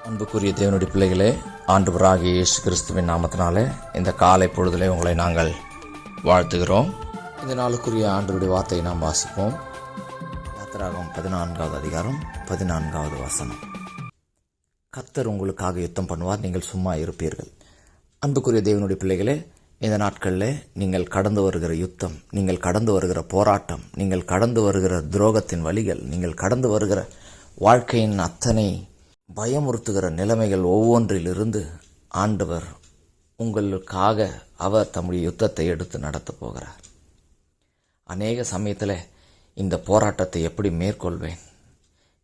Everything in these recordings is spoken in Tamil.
அன்புக்குரிய தேவனுடைய பிள்ளைகளே, ஆண்டவராகிய இயேசு கிறிஸ்துவின் நாமத்தினாலே இந்த காலை பொழுதிலே உங்களை நாங்கள் வாழ்த்துகிறோம். இந்த நாளுக்குரிய ஆண்டவருடைய வார்த்தையை நாம் வாசிப்போம். யாத்திராகமம் 14வது அதிகாரம் 14வது வசனம். கர்த்தர் உங்களுக்காக யுத்தம் பண்ணுவார், நீங்கள் சும்மா இருப்பீர்கள். அன்புக்குரிய தேவனுடைய பிள்ளைகளே, இந்த நாட்களில் நீங்கள் கடந்து வருகிற யுத்தம், நீங்கள் கடந்து வருகிற போராட்டம், நீங்கள் கடந்து வருகிற துரோகத்தின் வழிகள், நீங்கள் கடந்து வருகிற வாழ்க்கையின் அத்தனை பயமுறுத்துகிற நிலைமைகள் ஒவ்வொன்றிலிருந்து ஆண்டவர் உங்களுக்காக அவர் தம்முடைய யுத்தத்தை எடுத்து நடத்தப் போகிறார். அநேக சமயத்தில் இந்த போராட்டத்தை எப்படி மேற்கொள்வேன்,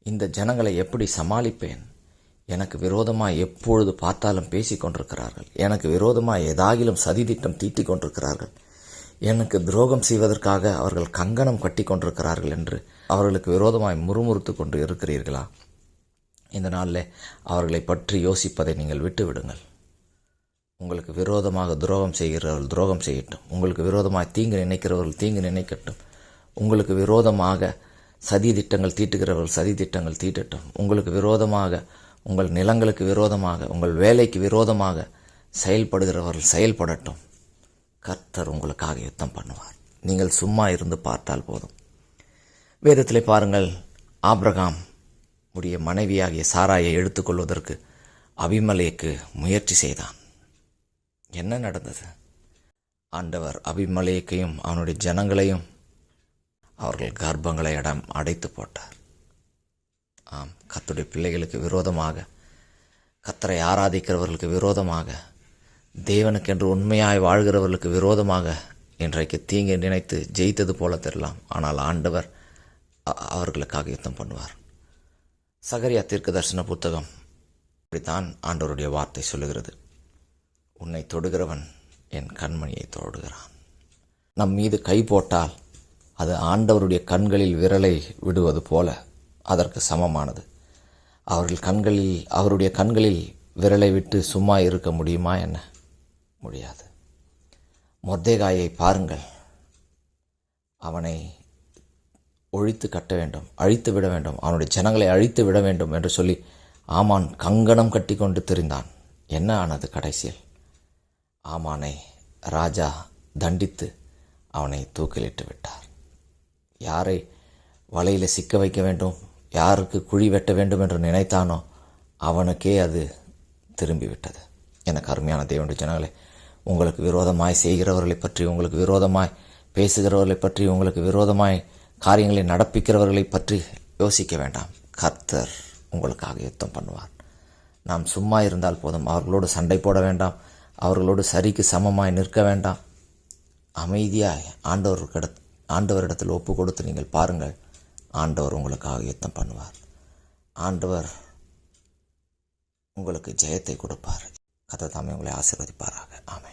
இந்த ஜனங்களை எப்படி சமாளிப்பேன், எனக்கு விரோதமாக எப்பொழுது பார்த்தாலும் பேசி கொண்டிருக்கிறார்கள், எனக்கு விரோதமாக ஏதாகிலும் சதித்திட்டம் தீட்டி கொண்டிருக்கிறார்கள், எனக்கு துரோகம் செய்வதற்காக அவர்கள் கங்கணம் கட்டி கொண்டிருக்கிறார்கள் என்று அவர்களுக்கு விரோதமாய் முறுமுறுத்து கொண்டு இருக்கிறீர்களா? இந்த நாளில் அவர்களை பற்றி யோசிப்பதை நீங்கள் விட்டு விடுங்கள். உங்களுக்கு விரோதமாக துரோகம் செய்கிறவர்கள் துரோகம் செய்யட்டும், உங்களுக்கு விரோதமாக தீங்கு நினைக்கிறவர்கள் தீங்கு நினைக்கட்டும், உங்களுக்கு விரோதமாக சதி திட்டங்கள் தீட்டுகிறவர்கள் சதி திட்டங்கள் தீட்டட்டும், உங்களுக்கு விரோதமாக உங்கள் நிலங்களுக்கு விரோதமாக உங்கள் வேலைக்கு விரோதமாக செயல்படுகிறவர்கள் செயல்படட்டும். கர்த்தர் உங்களுக்காக யுத்தம் பண்ணுவார். நீங்கள் சும்மா இருந்து பார்த்தால் போதும். வேதத்திலே பாருங்கள், ஆபிரகாம் உடைய மனைவியாகிய சாராயை எடுத்துக்கொள்வதற்கு அபிமலேக்கு முயற்சி செய்தான். என்ன நடந்தது? ஆண்டவர் அபிமலேக்கையும் அவனுடைய ஜனங்களையும் அவர்கள் கர்ப்பங்களை அடைத்து போட்டார். ஆம், கர்த்தருடைய பிள்ளைகளுக்கு விரோதமாக, கர்த்தரை ஆராதிக்கிறவர்களுக்கு விரோதமாக, தேவனுக்கென்று உண்மையாய் வாழ்கிறவர்களுக்கு விரோதமாக இன்றைக்கு தீங்கு நினைத்து ஜெயித்தது போல தெரியலாம். ஆனால் ஆண்டவர் அவர்களுக்காக யுத்தம் பண்ணுவார். சகரியா தீர்க்கதரிசன புத்தகம் இப்படித்தான் ஆண்டவருடைய வார்த்தை சொல்லுகிறது. உன்னை தொடுகிறவன் என் கண்மணியை தொடுகிறான். நம் மீது கை போட்டால் அது ஆண்டவருடைய கண்களில் விரலை விடுவது போல அதற்கு சமமானது. அவருடைய கண்களில் விரலை விட்டு சும்மா இருக்க முடியுமா என்ன? முடியாது. மொர்தெகாயை பாருங்கள், அவனை ஒழித்து கட்ட வேண்டும், அழித்து விட வேண்டும், அவனுடைய ஜனங்களை அழித்து விட வேண்டும் என்று சொல்லி ஆமான் கங்கணம் கட்டி கொண்டு திரிந்தான். என்ன ஆனது கடைசியில்? ஆமானை ராஜா தண்டித்து அவனை தூக்கிலிட்டு விட்டார். யாரை வலையில் சிக்க வைக்க வேண்டும், யாருக்கு குழி வெட்ட வேண்டும் என்று நினைத்தானோ அவனுக்கே அது திரும்பிவிட்டது. எனக்கு அருமையான தேவனுடைய ஜனங்களே, உங்களுக்கு விரோதமாய் செய்கிறவர்களை பற்றி, உங்களுக்கு விரோதமாய் பேசுகிறவர்களை பற்றி, உங்களுக்கு விரோதமாய் காரியங்களை நடப்பிக்கிறவர்களை பற்றி யோசிக்க வேண்டாம். கர்த்தர் உங்களுக்காக யுத்தம் பண்ணுவார். நாம் சும்மா இருந்தால் போதும். அவர்களோடு சண்டை போட வேண்டாம், அவர்களோடு சரிக்கு சமமாய் நிற்க வேண்டாம். அமைதியாய் ஆண்டவரிடத்தில் ஒப்பு கொடுத்து நீங்கள் பாருங்கள், ஆண்டவர் உங்களுக்காக யுத்தம் பண்ணுவார். ஆண்டவர் உங்களுக்கு ஜெயத்தை கொடுப்பார். கர்த்தர் தாமே உங்களை ஆசீர்வதிப்பாராக. ஆமென்.